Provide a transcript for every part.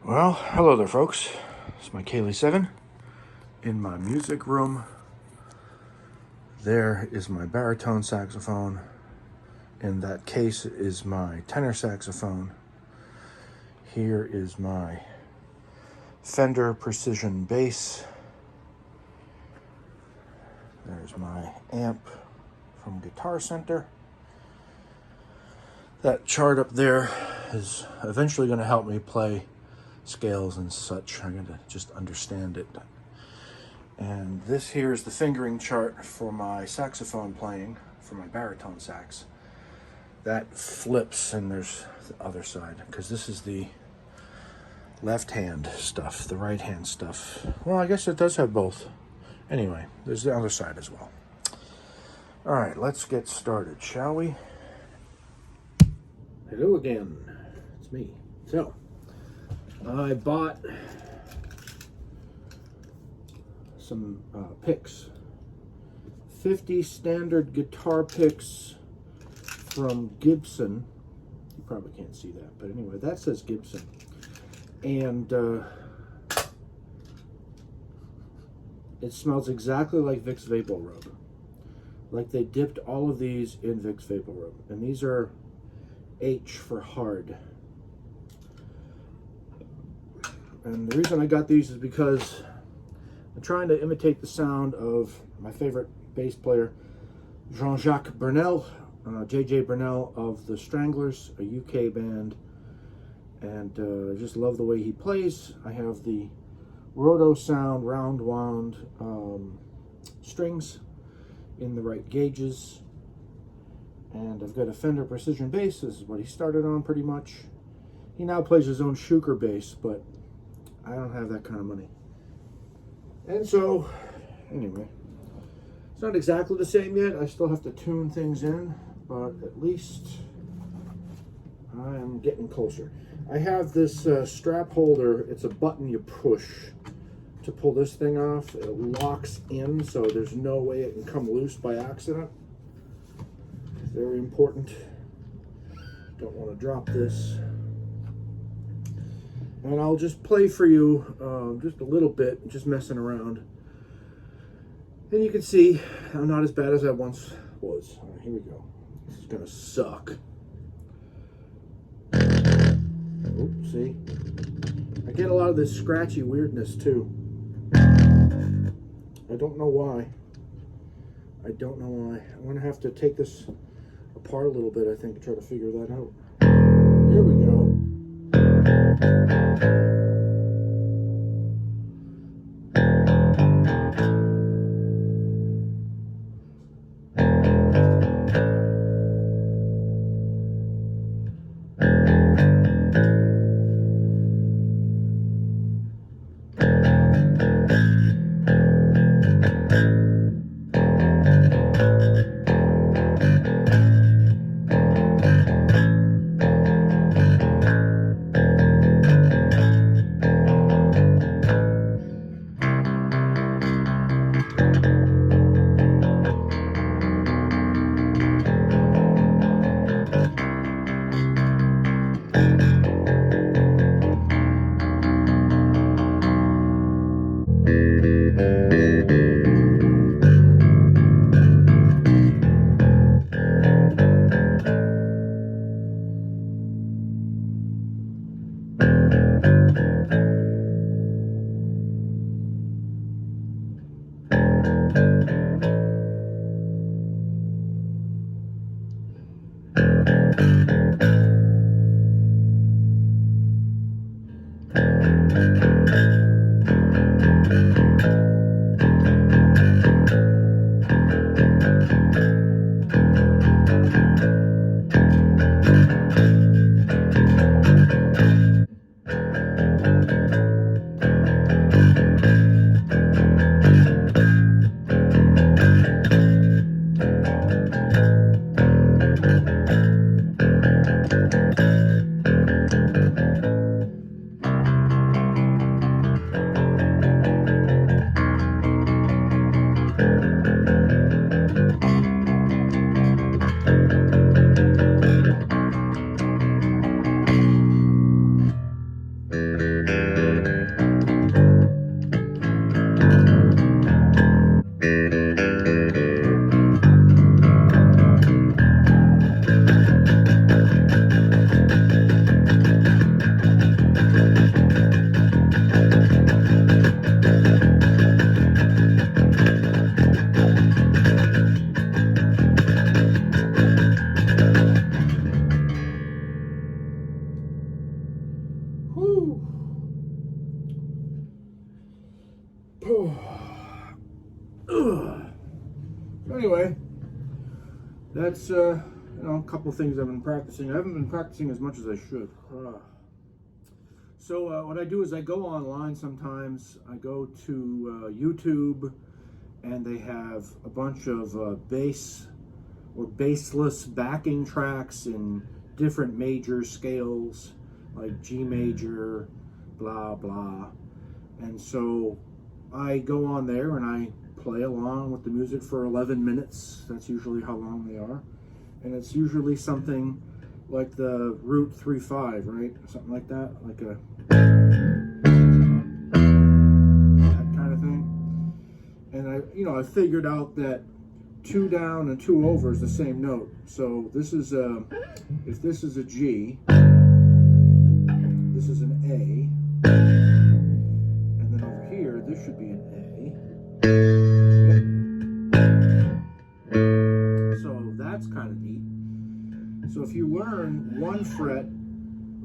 Well, hello there, folks. It's my Kaylee 7 in my music room. There is my baritone saxophone. In that case is my tenor saxophone. Here is my Fender precision bass. There's my amp from Guitar Center. That chart up there is eventually going to help me play scales and such. I'm going to just understand it. And this here is the fingering chart for my saxophone playing, for my baritone sax. That flips, and there's the other side, because this is the left hand stuff, the right hand stuff. Well, I guess it does have both. Anyway, there's the other side as well. All right, let's get started, shall we? Hello again, it's me. So, I bought some picks, 50 standard guitar picks from Gibson. You probably can't see that, but anyway, that says Gibson. And it smells exactly like Vicks Vapor Rub. Like they dipped all of these in Vicks Vapor Rub. And these are H for hard. And the reason I got these is because I'm trying to imitate the sound of my favorite bass player, Jean-Jacques Brunel, J.J. Brunel of the Stranglers, a UK band. And I just love the way he plays. I have the Roto Sound round wound strings in the right gauges. And I've got a Fender Precision bass. This is what he started on pretty much. He now plays his own Shuker bass, but I don't have that kind of money. And so, anyway, it's not exactly the same yet. I still have to tune things in, but at least I am getting closer. I have this strap holder. It's a button you push to pull this thing off. It locks in, so there's no way it can come loose by accident. Very important. Don't want to drop this. And I'll just play for you just a little bit, just messing around. And you can see I'm not as bad as I once was. All right, here we go. This is going to suck. Oh, see? I get a lot of this scratchy weirdness too. I don't know why. I don't know why. I'm going to have to take this apart a little bit, I think, to try to figure that out. Here we go. that's a couple of things I've been practicing. I haven't been practicing as much as I should. So what I do is I go online sometimes. I go to YouTube, and they have a bunch of bass or bassless backing tracks in different major scales, like G major, blah, blah. And so I go on there and I play along with the music for 11 minutes. That's usually how long they are. And it's usually something like the Route 3-5, right? Something like that, like that kind of thing. And I figured out that 2 down and 2 over is the same note. So this is if this is a G, this is an A, and then over here this should be an A. So that's kind of neat. So if you learn one fret,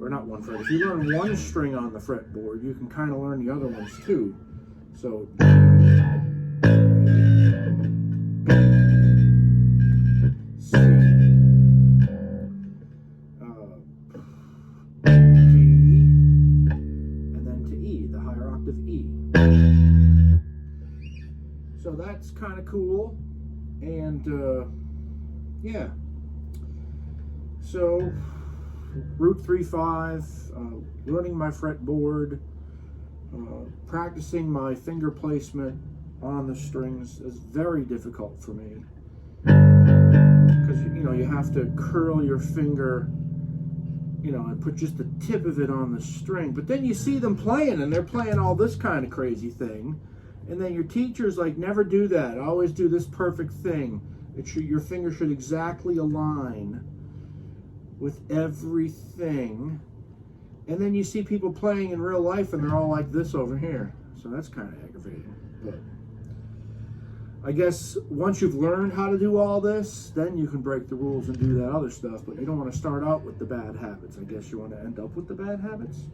or not one fret, if you learn one string on the fretboard, you can kind of learn the other ones too. So C, D, and then to E, the higher octave E. So that's kind of cool, and yeah. So Route 3-5, learning my fretboard, practicing my finger placement on the strings is very difficult for me, because you have to curl your finger, and put just the tip of it on the string. But then you see them playing, and they're playing all this kind of crazy thing, and then your teacher's like, never do that, always do this perfect thing. Your finger should exactly align with everything. And then you see people playing in real life and they're all like this over here. So that's kind of aggravating. But I guess once you've learned how to do all this, then you can break the rules and do that other stuff. But you don't want to start out with the bad habits. I guess you want to end up with the bad habits.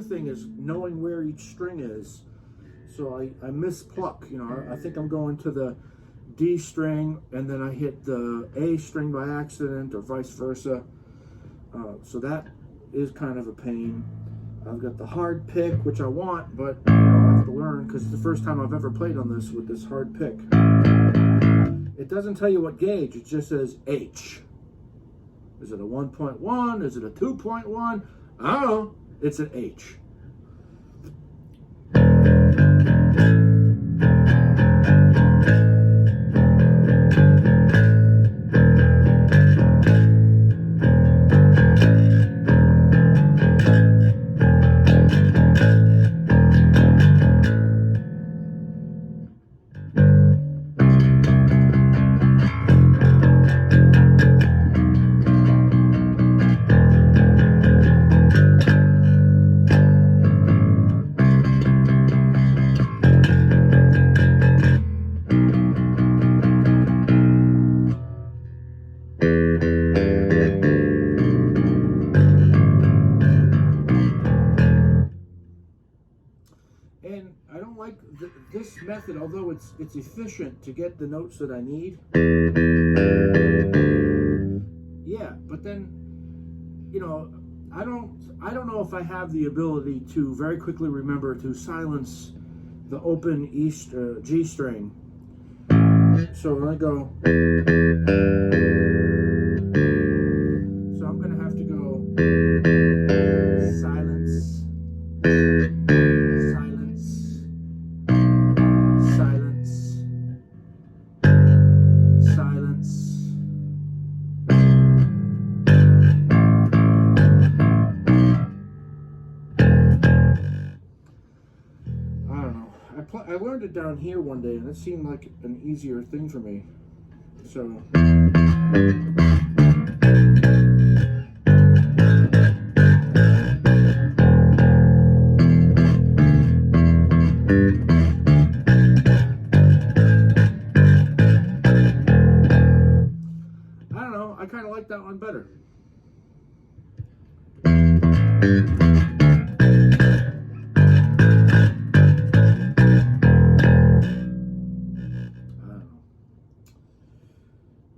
Thing is knowing where each string is. So I mispluck, I think I'm going to the D string and then I hit the A string by accident, or vice versa. So that is kind of a pain. I've got the hard pick, which I want, but I have to learn, because it's the first time I've ever played on this with this hard pick. It doesn't tell you what gauge, it just says H. Is it a 1.1? Is it a 2.1? I don't know. It's an H. And I don't like this method, although it's efficient to get the notes that I need. Yeah, but then, I don't know if I have the ability to very quickly remember to silence the open G string. So when I go, so I'm going to have to go silence, silence, silence, silence. I don't know. I learned it down here one day, and it seemed like an easier thing for me. So. I don't know. I kind of like that one better. The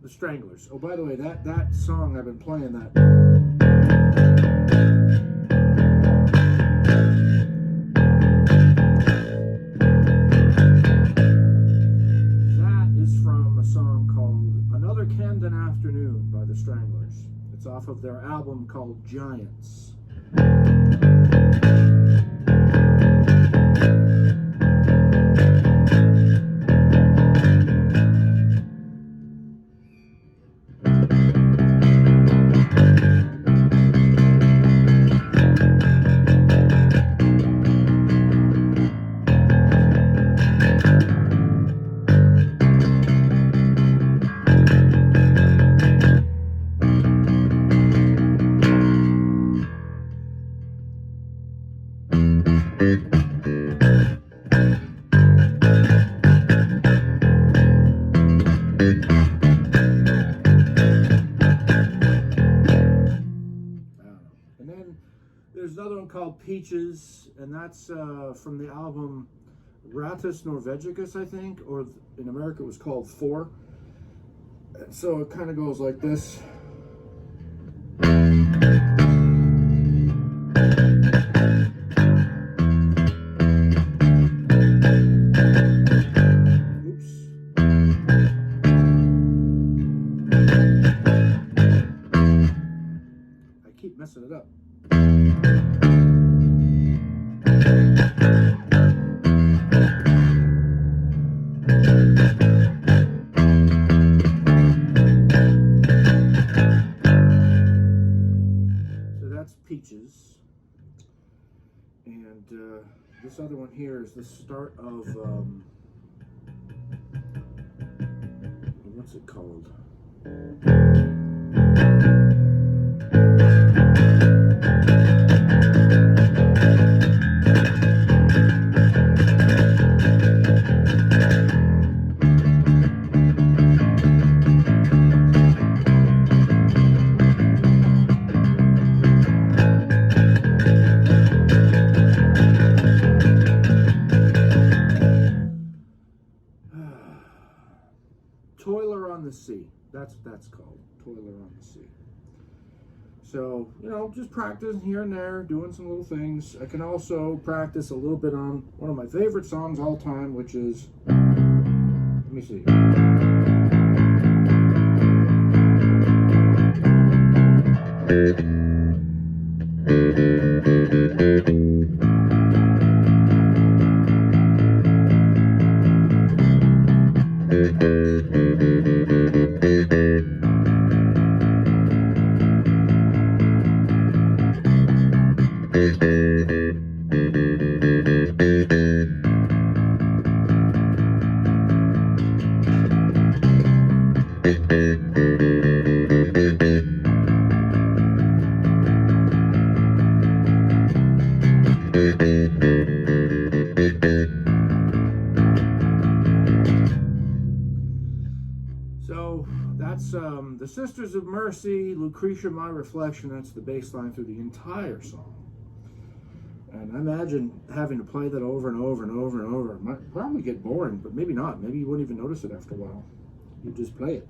Stranglers. Oh, by the way, that song I've been playing that. That is from a song called Another Camden Afternoon by the Stranglers. It's off of their album called Giants. And then there's another one called Peaches, and that's from the album Ratus Norvegicus, I think, or in America it was called Four. So it kind of goes like this. Keep messing it up. So that's Peaches. And this other one here is the start of what's it called? Toiler on the Sea. That's called Toiler on the Sea. So, you know, just practice here and there, doing some little things. I can also practice a little bit on one of my favorite songs all time, which is, let me see. So that's the Sisters of Mercy, Lucretia, My Reflection. That's the bass line through the entire song. And I imagine having to play that over and over and over and over. It might probably get boring, but maybe not. Maybe you wouldn't even notice it after a while. You just play it.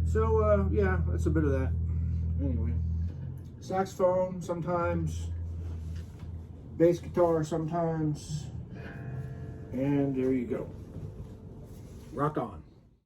So, yeah, that's a bit of that. Anyway, saxophone sometimes, bass guitar sometimes, and there you go. Rock on.